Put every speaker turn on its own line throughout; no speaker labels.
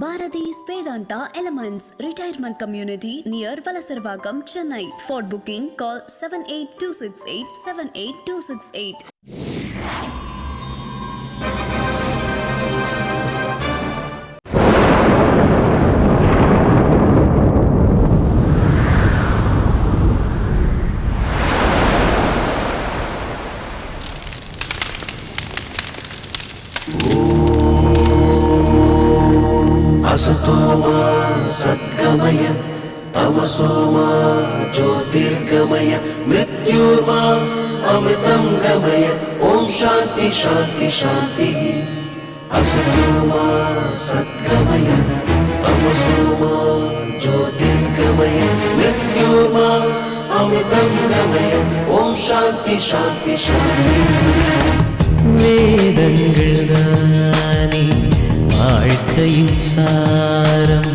Bharati's Vedanta Elements Retirement Community near Valasarvagam, Chennai. For booking, call 78268 78268.
असतोमा सद्गमय तमसोमा ज्योतिर्गमय मृत्योर्मा अमृतं गमय ओम शांति शांति शांति। असतोमा सद्गमय तमसोमा ज्योतिर्गमय मृत्योर्मा अमृतं गमय ओम शांति शांति शांति।
வேதங்கள்தானே வாழ்க்கையின் சாரம்,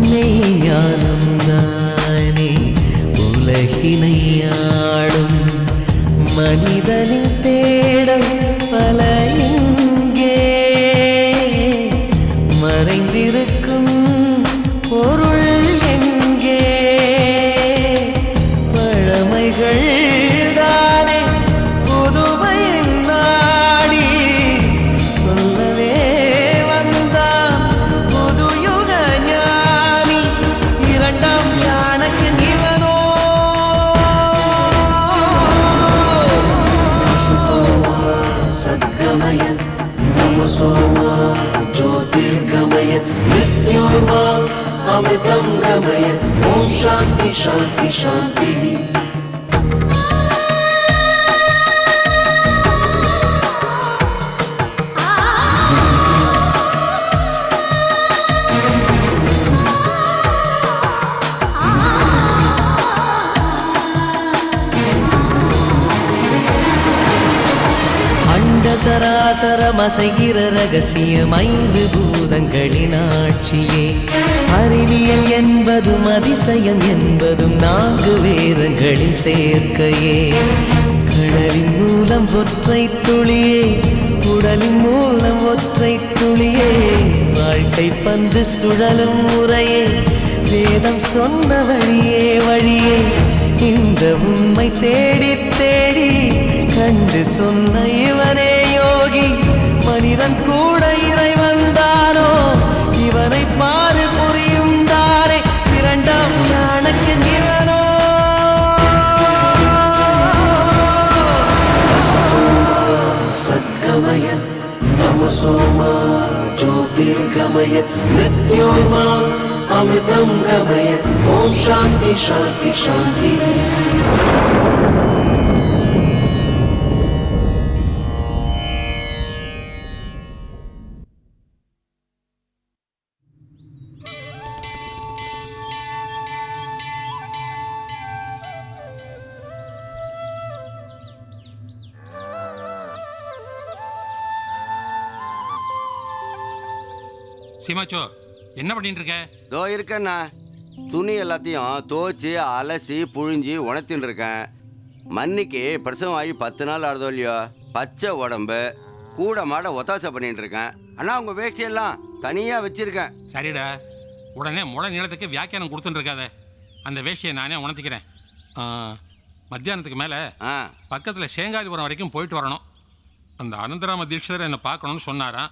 மெய்ஞானம் தானே உலகினை ஆளும். மனிதனின் தேடல் பல இங்கே, மறைந்திருக்கும் பொருள் எங்கே? பழமைகள் தானே புதுமையின் நாடி, சொல்லவே வந்தான் புதுயுக ஞானி. இரண்டாம் சாணக்கியன் இவனோ.
सद्गमय तमसोमा ज्योतिर्गमय मृत्योर्मा अमृतं गमय ओम शांति शांति शांति।
சராசரம் அசைகிற ரகசியம் ஐந்து பூதங்களின் ஆட்சியே. அறிவியல் என்பதும் அதிசயம் என்பதும் நான்கு வேதங்களின் சேர்க்கையே. கடலின் மூலம் ஒற்றை துளியே, உடலின் மூலம் ஒற்றை துளியே. வாழ்க்கை பந்து சுழலும் முறையே, வேதம் சொன்ன வழியே வழியே. இந்த உண்மை தேடி தேடி கண்டு சொன்ன இவனே யோகி. மனிதன் கூட இறைவன் தானோ, இவனை பாரு புரியும் தானே. இரண்டாம் சாணக்கியன் இவனோ.
सद्गमय तमसोमा ज्योतिर्गमय मृत्योर्मा अमृतं गमय ओम शांति शांति शांति।
சீமாச்சோ, என்ன பண்ணிட்டு இருக்க?
தோ இருக்கண்ணா, துணி எல்லாத்தையும் துவச்சி அலசி புழிஞ்சி உணர்த்தின்னு இருக்கேன். மன்னிக்கு பிரசவம் ஆகி 10 நாள் ஆறுதோ இல்லையோ, பச்சை உடம்பு கூட மாட ஒத்தாசை பண்ணிட்டு இருக்கேன். அண்ணா உங்க வேஷ்டியெல்லாம் தனியாக வச்சிருக்கேன்.
சரிடா, உடனே முட நீளத்துக்கு வியாக்கியானம் கொடுத்துட்டு இருக்காத. அந்த வேஷ்டியை நானே உணர்த்திக்கிறேன். மத்தியானத்துக்கு மேலே பக்கத்தில் சேங்காதிபுரம் வரைக்கும் போயிட்டு வரணும். அந்த அனந்தராம தீட்சிதர் என்னை பார்க்கணுன்னு சொன்னாராம்.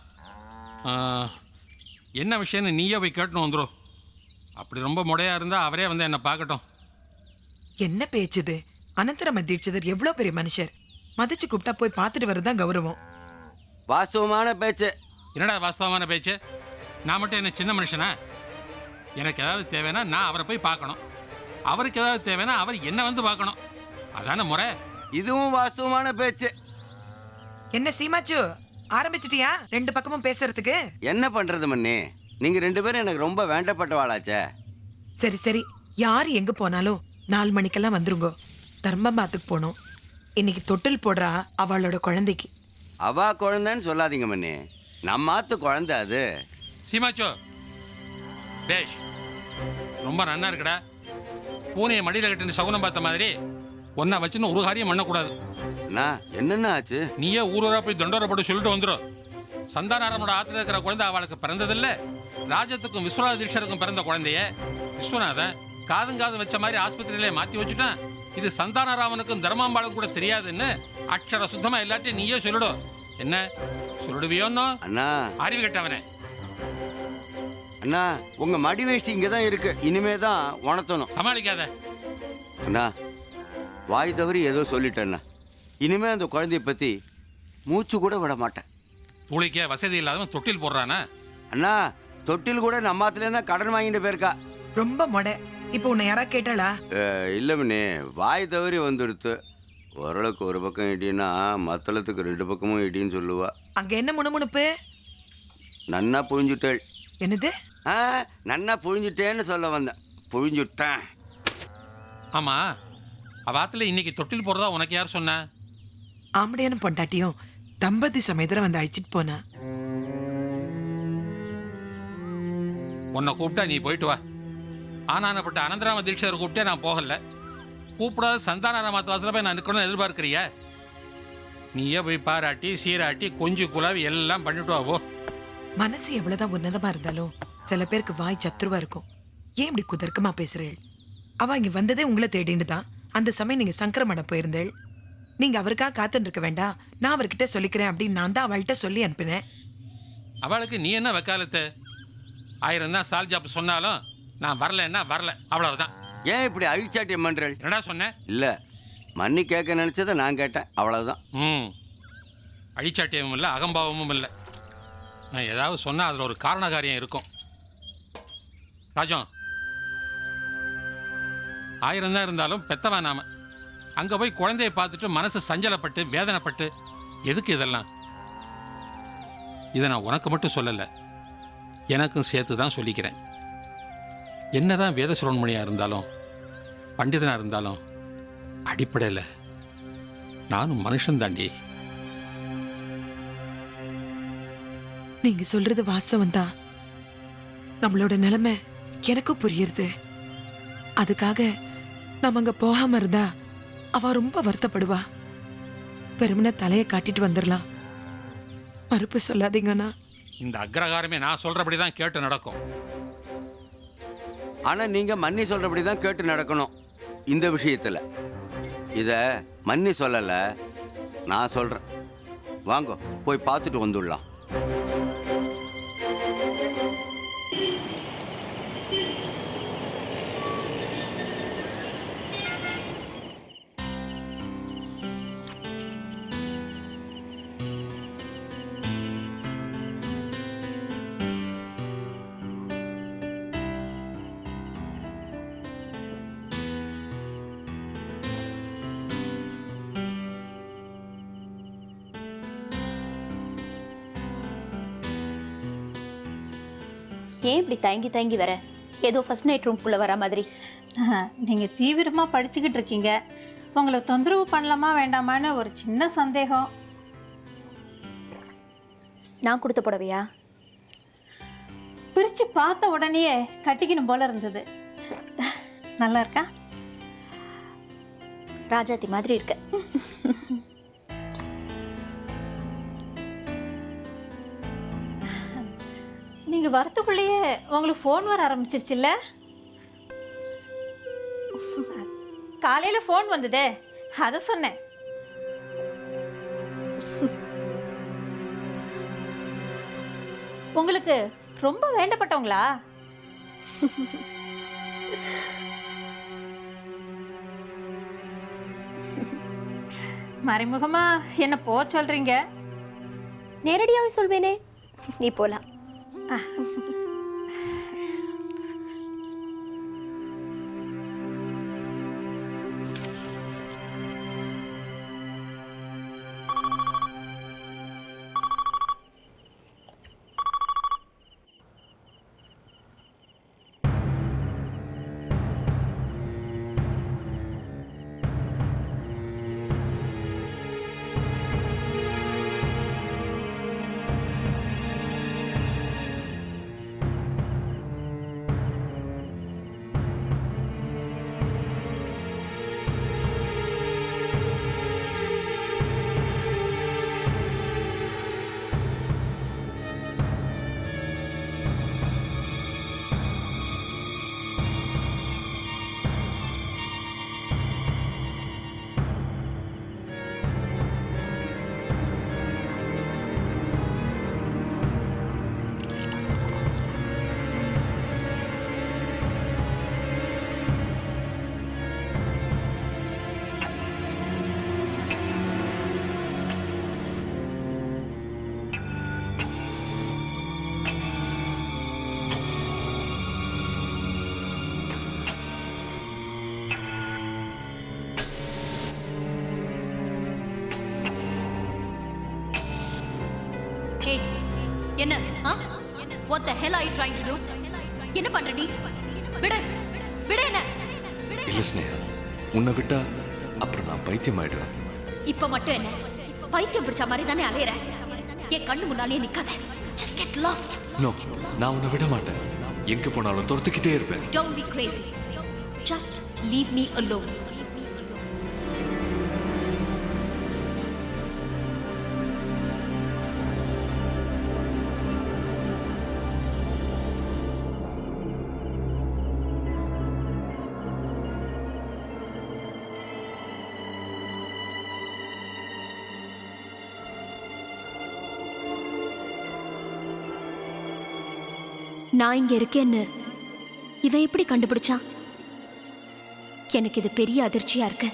என்ன விஷயம்னு நீயே போய் கேட்டுன்னு வந்துடும். அப்படி ரொம்ப முடையாக இருந்தால் அவரே வந்து என்னை பார்க்கட்டும்.
என்ன பேச்சுது? அனந்தராம தீட்சிதர் எவ்வளோ பெரிய மனுஷர், மதிச்சு கூப்பிட்டா போய் பார்த்துட்டு வரதான் கௌரவம்.
வாஸ்தவமான பேச்சு.
என்னடா வாஸ்தவமான பேச்சு? நான் மட்டும் என்ன சின்ன மனுஷனா? எனக்கு ஏதாவது தேவைன்னா நான் அவரை போய் பார்க்கணும். அவருக்கு ஏதாவது தேவைன்னா அவர் என்ன வந்து பார்க்கணும். அதான முறை.
இதுவும் வாஸ்தவமான பேச்சு.
என்ன சீமாச்சு, ஆரம்பிச்சிட்டியா ரெண்டு பக்கமும் பேசுறதுக்கு?
என்ன பண்றது மண்ணி, நீங்க 2 பேரும் எனக்கு ரொம்ப வேண்டப்பட்டவாளாச்சே.
சரி சரி, யார் எங்க போனாலும் 4 மணிக்கெல்லாம் வந்துருங்கோ. தர்மபாத்துக்கு போனோம். இன்னைக்கு தொட்டில் போடுறா அவளோட குழந்தைக்கு.
அவா குழந்தைன்னு சொல்லாதீங்க மண்ணி, நம்ம ஆத்து குழந்தை அது.
சீமாச்சோ, பேஷ் ரொம்ப நன்னா இருக்குடா. பூனையை மடியில் கட்டின்னு சகுனம் பார்த்த மாதிரி ஒன்னா வச்சுன்னு ஒரு காரியம் பண்ணக்கூடாது.
என்னென்ன ஆச்சு?
நீயே ஊரூரா போய் தண்டோரை போட்டு சொல்லிட்டு வந்துடும். சந்தானாரமோட ஆத்துல இருக்கிற குழந்தை அவளுக்கு பிறந்ததில்ல, ராஜத்துக்கும் விஸ்வநாத தீட்சருக்கும் பிறந்த குழந்தைய விஸ்வநாதன் காதும் வச்ச மாதிரி ஆஸ்பத்திரியிலே மாத்தி வச்சுட்டான். இது சந்தானராமனுக்கும் தர்மாம்பாளுக்கும் கூட தெரியாதுன்னு அக்ஷர சுத்தமா எல்லாத்தையும் நீயே சொல்லிடும். என்ன சொல்லிடுவியோன்னோ?
அண்ணா
அறிவு கட்டவனே.
அண்ணா உங்க மடி வேஷ்டி இங்கே தான் இருக்கு, இனிமே தான் உணர்த்தணும்.
சமாளிக்காத.
அண்ணா வாய் தவறி ஏதோ சொல்லிட்டேண்ணா. இனிமே அந்த குழந்தைய பத்தி மூச்சு கூட விட மாட்டேன்.
துளிக்க வசதி இல்லாதவன் தொட்டில் போடுறானா?
அண்ணா தொட்டில் கூட நம்மாத்துலேருந்து தான் கடன் வாங்கிட்டு போயிருக்கா.
ரொம்ப மொடை. இப்போ உன்னை யாரா கேட்டாளா?
இல்லைமண்ணே, வாய் தவறி வந்துடுத்து. ஓரளவுக்கு ஒரு பக்கம் இடின்னா மத்தளத்துக்கு 2 பக்கமும் இடின்னு சொல்லுவா.
அங்க என்ன முணுமுணுப்பு?
நன்னா புழிஞ்சுட்டேள்.
என்னது?
நன்னா புழிஞ்சுட்டேன்னு சொல்ல வந்தேன். புழிஞ்சுட்டேன்.
ஆமா, அவாத்துல இன்னைக்கு தொட்டில் போறதா உனக்கு யார் சொன்ன?
ஆம்படையனும் பொண்டாட்டியும் தம்பதி சமயத்துல வந்து அழைச்சிட்டு போனா.
உன்னை கூப்பிட்டா நீ போயிட்டு வா. ஆனானப்பட்ட அனந்தராம தீட்சரை கூப்பிட்டே நான் போகல. கூப்பிடாத சந்தானராமத்து வாசல போய் நான் நிற்கணும்னு எதிர்பார்க்கிறிய? நீயே போய் பாராட்டி சீராட்டி கொஞ்சம் குழாவி எல்லாம் பண்ணிட்டு வா போ.
மனசு எவ்வளவுதான் உன்னதமா இருந்தாலும் சில பேருக்கு வாய் சத்துருவா இருக்கும். ஏன் இப்படி குதர்க்கமா பேசுறேள்? அவ இங்க வந்ததே உங்களை தேடின்னு தான். அந்த சமயம் நீங்க சங்கரமடம் போயிருந்தேள். நீங்க அவருக்காக காத்துட்டு இருக்க வேண்டாம், நான் அவர்கிட்ட சொல்லிக்கிறேன் அப்படின்னு நான் தான் அவள்கிட்ட சொல்லி அனுப்பினேன்.
அவளுக்கு நீ என்ன வக்காலத்து? 1000 தான் சால் ஜாப் சொன்னாலும் நான் வரலன்னா வரல, அவ்வளவுதான்.
ஏன் இப்படி அழிச்சாட்டியம் பண்றேள்?
என்னடா சொன்னேன்?
இல்லை, மன்னி கேட்க நினைச்சதை நான் கேட்டேன், அவ்வளவுதான்.
அழிச்சாட்டியமும் இல்லை, அகம்பாவமும் இல்லை. நான் ஏதாவது சொன்னால் அதில் ஒரு காரண காரியம் இருக்கும். ராஜம், 1000 தான் இருந்தாலும் பெத்தவா நாம. அங்கே போய் குழந்தைய பார்த்துட்டு மனசு சஞ்சலப்பட்டு வேதனைப்பட்டு எதுக்கு இதெல்லாம்? இதை நான் உனக்கு மட்டும் சொல்லலை, எனக்கும் சேர்த்து தான் சொல்லிக்கிறேன். என்னதான் வேத சுரண்மணியாக இருந்தாலும் பண்டிதனாக இருந்தாலும் அடிப்படையில் நானும் மனுஷன் தாண்டி.
நீங்க சொல்றது வாசம் தான். நம்மளோட நிலைமை எனக்கும் புரியுது. அதுக்காக நம்ம அங்க போகாம இருந்தா அவ ரொம்ப வருத்தப்படுவா. வெறுமனே தலையை காட்டிட்டு வந்துடலாம். மறுப்பு சொல்லாதீங்கண்ணா.
இந்த அக்ரகாரமே நான் சொல்றபடி தான் கேட்டு நடக்கும்.
ஆனா நீங்க மன்னி சொல்றபடி தான் கேட்டு நடக்கணும். இந்த விஷயத்துல இத மன்னி சொல்லல, நான் சொல்றேன். வாங்க போய் பார்த்துட்டு வந்துடலாம்.
ஏன் இப்படி தயங்கி தயங்கி வர? ஏதோ ஃபர்ஸ்ட் நைட் ரூம்குள்ளே வர மாதிரி.
நீங்கள் தீவிரமாக படிச்சுக்கிட்டு இருக்கீங்க. உங்களை தொந்தரவு பண்ணலாமா வேண்டாமான்னு ஒரு சின்ன சந்தேகம்.
நான் கொடுத்த புடவையா?
பிரித்து பார்த்த உடனேயே கட்டிக்கணும் போல இருந்தது. நல்லா இருக்கா?
ராஜாத்தி மாதிரி இருக்க.
நீங்கள் வரத்துக்குள்ளேயே உங்களுக்கு ஃபோன் வர ஆரம்பிச்சிருச்சுல்ல? காலையில் ஃபோன் வந்ததே, அதை சொன்னேன். உங்களுக்கு ரொம்ப வேண்டப்பட்டவங்களா? மறைமுகமா என்ன போ சொல்றீங்க?
நேரடியாகவே சொல்வேனே, நீ போலாம். என்ன what the hell are you trying to do என்ன பண்ற நீ விடு விடு என்ன
இல்ல ஸ்னேகா, உன்னை விட்டா அப்புறம் நான் பைத்தியம் ஆயிடுவேன்.
இப்ப மட்டும் என்ன பைத்தியம் பிடிச்ச மாதிரி தானே அலையற என் கண்ணு முன்னாலே நிக்காத just get lost
நோ, நான் உன்னை விட மாட்டேன். எங்க போனாலும் துரத்துக்கிட்டே இருப்பேன்.
don't be crazy just leave me alone நான் இங்க இருக்கேன்னு இவன் எப்படி கண்டுபிடிச்சான்? எனக்கு இது பெரிய அதிர்ச்சியா இருக்கு.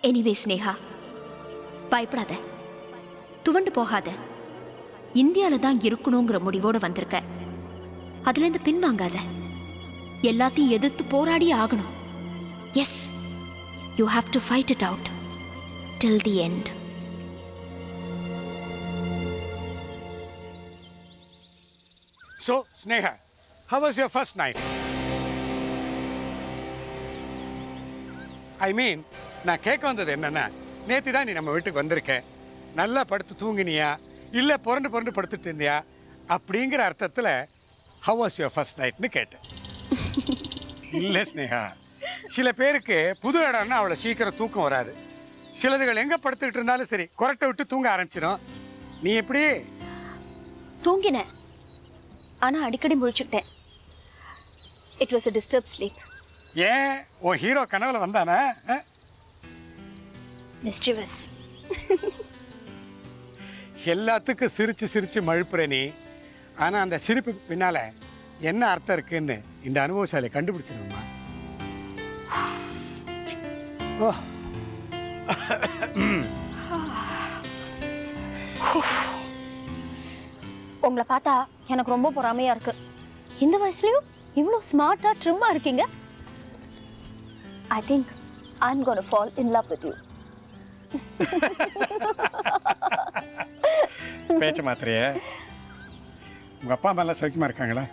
எனிவே ஸ்னேகா, பயப்படாத, துவண்டு போகாத. இந்தியால தான் இருக்கணுங்கிற முடிவோடு வந்திருக்க. அதுல இருந்து பின்வாங்காத. எல்லாத்தையும் எதிர்த்து போராடி ஆகணும். Yes, you have to fight it out till the end.
So, Sneha, how was your first night? I mean, நான் கேட்க வந்தது என்னன்னா, நேற்று தான் நீ நம்ம வீட்டுக்கு வந்திருக்க, நல்லா படுத்து தூங்கினியா இல்லை புரண்டு புரண்டு படுத்துட்டு இருந்தியா அப்படிங்கிற அர்த்தத்தில் how was your first nightனு கேட்டேன். இல்லை ஸ்னேகா, சில பேருக்கு புது இடம்னா அவ்வளோ சீக்கிரம் தூக்கம் வராது. சிலதுகள் எங்கே படுத்துக்கிட்டு இருந்தாலும் சரி கொரட்டை விட்டு தூங்க ஆரம்பிச்சிடும். நீ எப்படி?
தூங்கினேன், ஆனா அடிக்கடி முழிச்சுக்கிட்டேன். It was a disturbed sleep.
ஏன் உன் ஹீரோ கனவுல வந்தானா?
mischievous.
எல்லாத்துக்கும் சிரிச்சு சிரிச்சு மழுப்புற நீ, ஆனா அந்த சிரிப்பு பின்னால என்ன அர்த்தம் இருக்குன்னு இந்த அனுபவசாலி கண்டுபிடிச்சிருமா? ஓ,
உங்களை பார்த்தா எனக்கு ரொம்ப பொறாமையா இருக்கு. இந்த வயசுலயும் இவ்வளோ ஸ்மார்ட்டா ட்ரிம்மா இருக்கீங்க. I think I'm going to fall in love with you.
பேச்ச மாத்திரைய. உங்க அப்பா அம்மா எல்லாம் சௌக்கியமா இருக்காங்களா?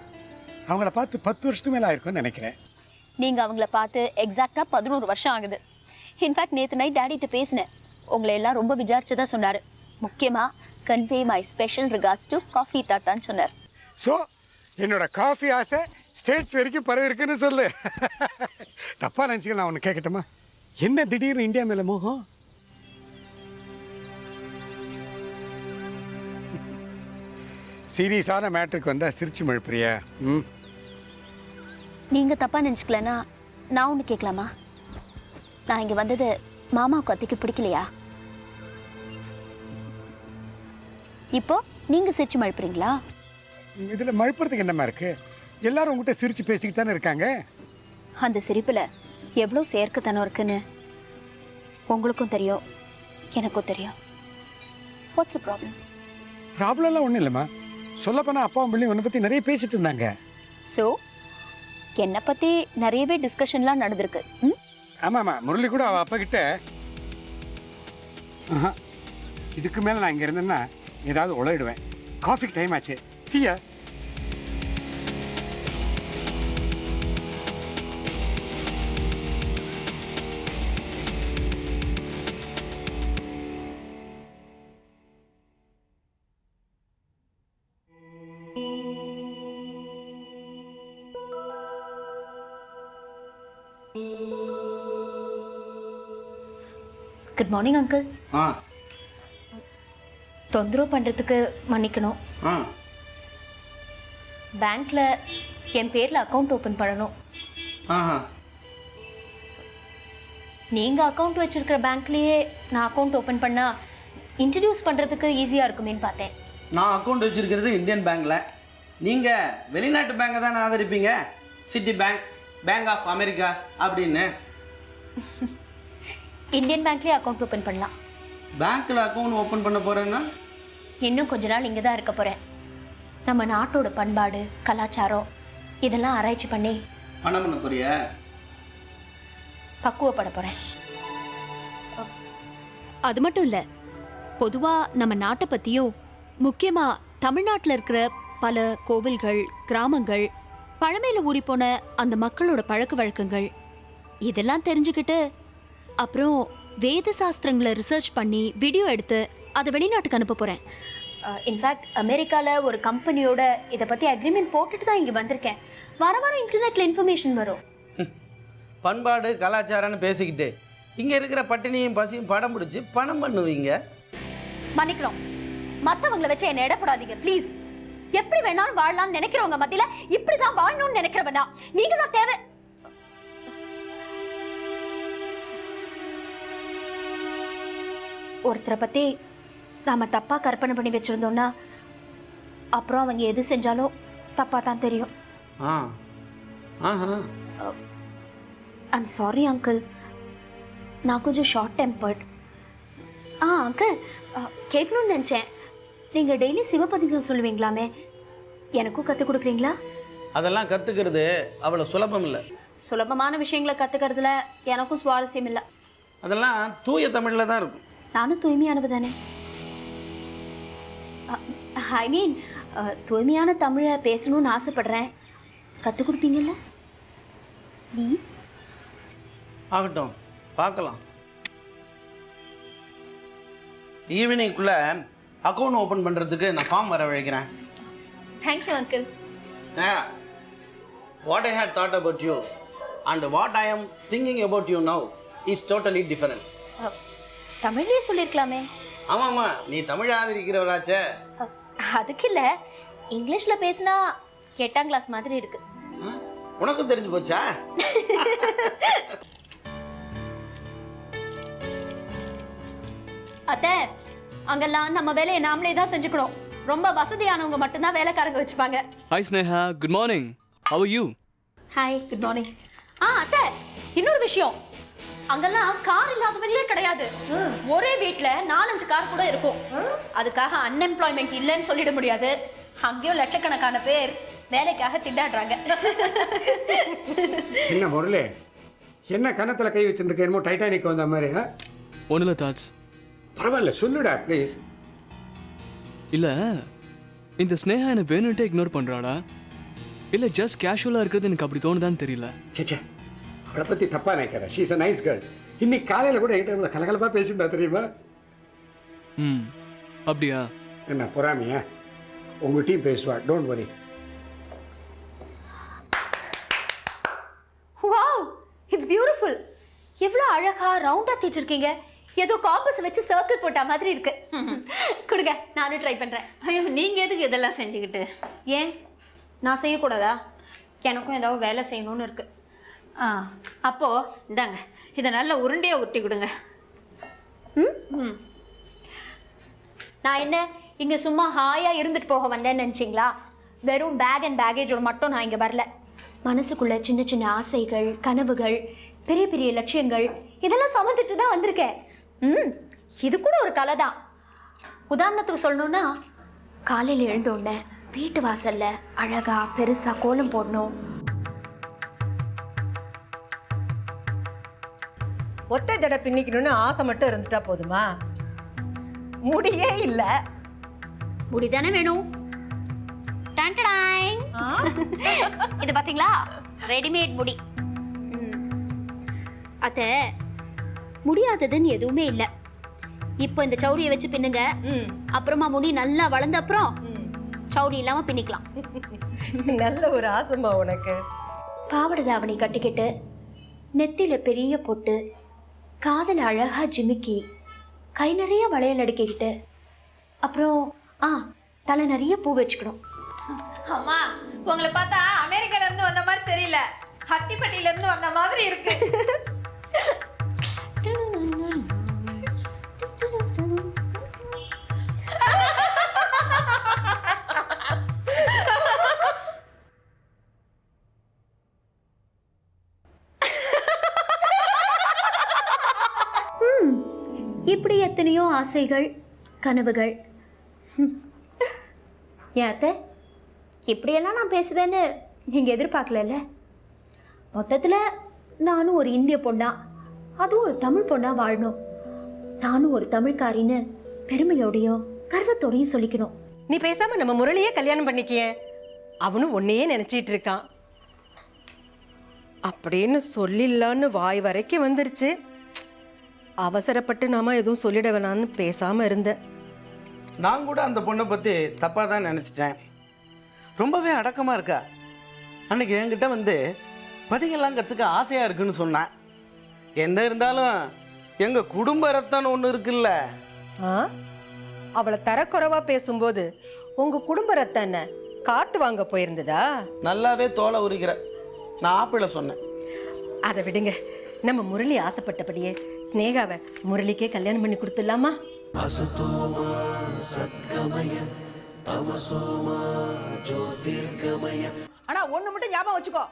அவங்கள பார்த்து 10 வருஷத்துக்கு மேல ஆயிருக்கும்னு நினைக்கிறேன்.
நீங்க அவங்கள பார்த்து எக்ஸாக்டா 11 வருஷம் ஆகுது. இன்ஃபேக்ட் நேற்று நைட் டேடிட்ட பேசினேன். உங்களை எல்லாம் ரொம்ப விசாரிச்சதா சொன்னாரு. முக்கியமா convey my special regards to coffee தாத்தான்னு சொன்னார்.
ஸோ என்னோட காஃபி ஆசை ஸ்டேட்ஸ் வரைக்கும் பரவி இருக்குன்னு சொல்லு. தப்பா நினச்சிக்க, நான் ஒன்று கேட்கட்டுமா? என்ன திடீர்னு இந்தியா மேலே மோகம்? சீரியஸான மேட்ருக்கு வந்தால் சிரிச்சு மழுப்புறியா? ம்,
நீங்க தப்பா நினைச்சுக்கலன்னா நான் ஒன்று கேட்கலாமா? நான் இங்க வந்தது மாமாவுக்கு அத்தைக்கு பிடிக்கலையா? இப்போ நீங்க சிரிச்சு மழுப்புறீங்களா?
இதில் மழுப்புறதுக்கு என்னமா இருக்கு? எல்லாரும் உங்ககிட்ட சிரிச்சு பேசிக்கிட்டு தானே இருக்காங்க.
அந்த சிரிப்புல எவ்வளோ சேர்க்கத்தனம் இருக்குன்னு உங்களுக்கும் தெரியும், எனக்கும் தெரியும். What's problem?
ப்ராப்ளம்லாம் ஒன்றும் இல்லைம்மா. சொல்லப்போனால் அப்பாவும் பிள்ளையும் உன்னை பற்றி நிறைய பேசிட்டு இருந்தாங்க.
ஸோ என்னை பற்றி நிறையவே டிஸ்கஷன்லாம் நடந்திருக்கு. ம்,
ஆமாம்மா, முரளி கூட அவள் அப்பா கிட்ட இதுக்கு மேலே நான் இங்கே இருந்தேன்னா ஏதாவது உழையிடுவேன். காஃபிக்கு டைம் ஆச்சு. சியா.
Good morning uncle. தொந்தரவு பண்ணுறதுக்கு மன்னிக்கணும். பேங்க்ல என் பேரில் அக்கௌண்ட் ஓப்பன் பண்ணணும். நீங்கள் அக்கௌண்ட் வச்சிருக்கிற பேங்க்லேயே நான் அக்கௌண்ட் ஓப்பன் பண்ணால் இன்ட்ரடியூஸ் பண்ணுறதுக்கு ஈஸியாக இருக்குமேன்னு பார்த்தேன்.
நான் அக்கௌண்ட் வச்சுருக்கிறது இந்தியன் பேங்க்கில். நீங்கள் வெளிநாட்டு பேங்கை தானே ஆதரிப்பீங்க. Citi bank, bank of America அப்படின்னு.
இந்தியன் பேங்க்லேயே அக்கௌண்ட் ஓப்பன் பண்ணலாம்.
பேங்க்கில் அக்கௌண்ட் ஓப்பன் பண்ண போகிறேன்னா
இன்னும் கொஞ்ச நாள் இங்கே தான் இருக்க போகிறேன். நம்ம நாட்டோட பண்பாடு, கலாச்சாரம் இதெல்லாம் ஆராய்ச்சி பண்ணி
பணம் பண்ண போறிய?
பக்குவப்பட போகிறேன். அது மட்டும் இல்லை, பொதுவாக நம்ம நாட்டை பற்றியும் முக்கியமாக தமிழ்நாட்டில் இருக்கிற பல கோவில்கள், கிராமங்கள், பழமையில் ஊறிப்போன அந்த மக்களோட பழக்க வழக்கங்கள் இதெல்லாம் தெரிஞ்சுக்கிட்டு அப்புறம் வேத சாஸ்திரங்களை ரிசர்ச் பண்ணி வீடியோ எடுத்து அதை வெளிநாட்டுக்கு அனுப்ப போகிறேன். இன்ஃபேக்ட் அமெரிக்காவில் ஒரு கம்பெனியோட இதை பற்றி அக்ரிமெண்ட் போட்டுட்டு தான் இங்கே வந்திருக்கேன். வர வர இன்டர்நெட்டில் இன்ஃபர்மேஷன் வரும்.
பண்பாடு கலாச்சாரம்னு பேசிக்கிட்டு இங்கே இருக்கிற பட்டினியும் பசியும் படம் பிடிச்சி பணம் பண்ணுவீங்க.
மன்னிக்கிறோம், மற்றவங்களை வச்சு என்ன இடப்படாதீங்க ப்ளீஸ். எப்படி வேணாலும் வாழலாம்னு நினைக்கிறவங்க மத்தியில் இப்படி தான் வாழணும்னு நினைக்கிறவனா நீங்கள் தான் தேவை. ஒருத்தரை பற்றி நாம் தப்பாக கற்பனை பண்ணி வச்சுருந்தோன்னா அப்புறம் அவங்க எது செஞ்சாலும் தப்பாக தான் தெரியும். ஐம் சாரி அங்கிள், நான் கொஞ்சம் ஷார்ட் டெம்பர்ட். அங்கிள், கேட்கணும்னு நினச்சேன், நீங்கள் டெய்லி சிவபதிகம் சொல்லுவீங்களாமே, எனக்கும் கற்றுக் கொடுக்குறீங்களா?
அதெல்லாம் கற்றுக்கிறது அவ்வளோ சுலபம் இல்லை.
சுலபமான விஷயங்களை கற்றுக்கிறதுல எனக்கும் சுவாரஸ்யம் இல்லை.
அதெல்லாம் தூய தமிழில் தான் இருக்கும்.
நானும் தூய்மையானவு தானே. ஐ மீன் தூய்மையான தமிழை பேசணும்னு ஆசைப்படுறேன். கற்றுக் கொடுப்பீங்கல்ல ப்ளீஸ்?
ஆகட்டும், பார்க்கலாம். ஈவினிங்குள்ளே அக்கௌண்ட் ஓப்பன் பண்ணுறதுக்கு நான் ஃபார்ம் வரவழைக்கிறேன்.
Thank you uncle.
What I had thought about you and what I am thinking about you now is totally different.
தமிழ்லேயே சொல்லியிருக்கலாமே.
ஆமாம்மா, நீ தமிழ் ஆதரிக்கிறவளாச்சே.
அதுக்கு இல்லை, இங்கிலீஷில் பேசினா 8ஆம் கிளாஸ் மாதிரி இருக்கு.
உனக்கும் தெரிஞ்சு போச்சா?
அத்தை, அங்கெல்லாம் நம்ம வேலையை நாமளே தான் செஞ்சுக்கணும். ரொம்ப வசதியானவங்க மட்டும்தான் வேலைக்காரங்க வச்சுப்பாங்க.
Hi Sneha, good morning. How are you?
Hi, good morning. அத்தை, இன்னொரு விஷயம், அங்கெல்லாம் கார் இல்லாதவங்களே கிடையாது. ஒரே வீட்டில் 4-5 கார் கூட இருக்கும். அதுக்காக அன்எம்ப்ளாய்மெண்ட் இல்லைன்னு சொல்லிட முடியாது. அங்கேயும் லட்சக்கணக்கான பேர் வேலைக்காக திண்டாடுறாங்க.
என்ன முரளி, என்ன கணத்தில் கை வச்சுருக்க? என்னமோ டைட்டானிக் வந்த மாதிரி.
ஒன்றும் இல்லை தாட்ஸ்.
பரவாயில்ல, சொல்லுடா ப்ளீஸ்.
இல்லை, இந்த ஸ்னேஹா என்னை வேணுன்ட்டு இக்னோர் பண்ணுறாடா இல்லை ஜஸ்ட் கேஷுவலாக இருக்கிறது எனக்கு அப்படி தோணுதான்னு தெரியல.
சேச்சே, அவளை பற்றி தப்பாக நினைக்கிறேன். She is a nice girl. இன்னைக்கு காலையில் கூட என்கிட்ட கலகலப்பாக பேசியிருந்தா தெரியுமா?
அப்படியா?
என்ன பொறாமையா? உங்கள் டீம் பேசுவா, don't worry.
Wow, it's beautiful. எவ்வளோ அழகா ரவுண்டாக தேய்ச்சிருக்கீங்க. ஏதோ காம்பஸ் வச்சு சர்க்கிள் போட்ட மாதிரி இருக்கு. கொடுங்க, நானும் ட்ரை பண்ணுறேன்.
ஐயோ, நீங்கள் எதுக்கு இதெல்லாம் செஞ்சுக்கிட்டு?
ஏன் நான் செய்யக்கூடாதா? எனக்கும் ஏதாவது வேலை செய்யணும்னு இருக்கு.
அப்போது இந்தாங்க, இதை நல்லா உருண்டையாக உருட்டி கொடுங்க.
நான் என்ன இங்கே சும்மா ஹாயாக இருந்துட்டு போக வந்தேன்னு நினச்சிங்களா? வெறும் பேக் அண்ட் பேகேஜோட மட்டும் நான் இங்கே வரல. மனசுக்குள்ள சின்ன சின்ன ஆசைகள், கனவுகள், பெரிய பெரிய லட்சியங்கள் இதெல்லாம் சுமந்துட்டு தான் வந்திருக்கேன். இது கூட ஒரு கலை தான். உதாரணத்துக்கு சொல்லணும்னா, காலையில் எழுந்தோடனே வீட்டு வாசல்ல அழகா பெருசா கோலம் போடணும்.
ஒத்தை ஜடை பின்னிக்கணும்னு ஆசை மட்டும் இருந்துட்டா போதுமா? முடியே இல்லை.
முடிதானே வேணும். இது பாத்தீங்களா, ரெடிமேட் முடி. அத முடியாததுன்னு எதுவுமே இல்லை. இப்போ இந்த சௌரியை வச்சு பின்னுங்க, அப்புறமா முடி நல்லா வளர்ந்த அப்புறம் சௌரி இல்லாம பின்னிக்கலாம்.
நல்ல ஒரு ஆசைமா உனக்கு.
பாவாடை தாவணி கட்டிக்கிட்டு, நெத்தியில பெரிய பொட்டு, காதல் அழகா ஜிமிக்கி, கை நிறைய வளையல் அடுக்கிக்கிட்டு, அப்புறம் தலை நிறைய பூ வச்சுக்கணும்.
அம்மா, உங்களை பார்த்தா அமெரிக்கால இருந்து வந்த மாதிரி தெரியல, ஹத்திப்பட்டியில இருந்து வந்த மாதிரி இருக்கு.
இப்படி எத்தனையோ ஆசைகள், கனவுகள். ஏத்த இப்படியெல்லாம் நான் பேசுவேன்னு நீங்கள் எதிர்பார்க்கல. மொத்தத்தில் நானும் ஒரு இந்திய பொண்ணா, அதுவும் ஒரு தமிழ் பொண்ணா வாழணும். நானும் ஒரு தமிழ்காரின்னு பெருமையோடையும் கர்வத்தோடையும் சொல்லிக்கணும்.
நீ பேசாம நம்ம முரளியே கல்யாணம் பண்ணிக்கிய, அவனும் உன்னையே நினைச்சிட்டு இருக்கான் அப்படின்னு சொல்லிடலான்னு வாய் வரைக்கும் வந்துருச்சு. அவசரப்பட்டு நாம எதுவும் சொல்லிட வேணான்னு பேசாம இருந்தேன்.
நான் கூட அந்த பொண்ணை பற்றி தப்பாக தான் நினச்சிட்டேன். ரொம்பவே அடக்கமாக இருக்கா. அன்னைக்கு என்கிட்ட வந்து பதிங்கெல்லாம் கற்றுக்க ஆசையாக இருக்குன்னு சொன்னான். என்ன இருந்தாலும் எங்கள் குடும்ப ரத்தம்னு ஒன்று இருக்குல்ல.
அவளை தரக்குறைவா பேசும்போது உங்க குடும்ப ரத்தம் என்ன காத்து வாங்க போயிருந்ததா?
நல்லாவே தோலை உரிக்கிற. நான் ஆப்பிள சொன்னேன்.
அதை விடுங்க, நம்ம முரளி ஆசைப்பட்டபடியே ஸ்னேகாவை முரளிக்கே கல்யாணம் பண்ணி கொடுத்துடலாமா?
அசுதோமா சத்கமய தமசோமா ஜோதிர்கமய.
ஆனா ஒண்ணு மட்டும் ஞாபகம் வச்சுக்கோ,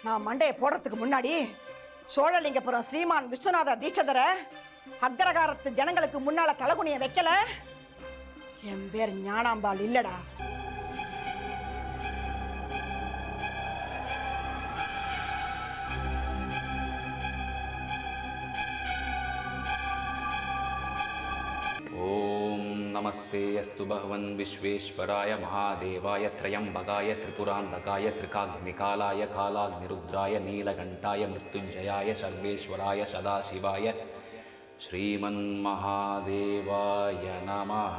நான் மண்டையை போடுறதுக்கு முன்னாடி சோழலிங்கபுரம் ஸ்ரீமான் விஸ்வநாத தீட்சதர அக்ரகாரத்து ஜனங்களுக்கு முன்னால தலகுனிய வைக்கல, என் பேர் ஞானாம்பாள் இல்லடா.
ஓம் நமஸ்தே அஸ்து பகவன் விஸ்வேஸ்வராய மகாதேவாய த்ரயம்பகாய திரிபுராந்தகாய திரிகாக்னிகாலாய காலாக்னிருத்ராய நீலகண்டாய மிருத்யுஞ்சயாய சர்வேஸ்வராய சதாசிவாய ஸ்ரீமன் மகாதேவாய நமஹ.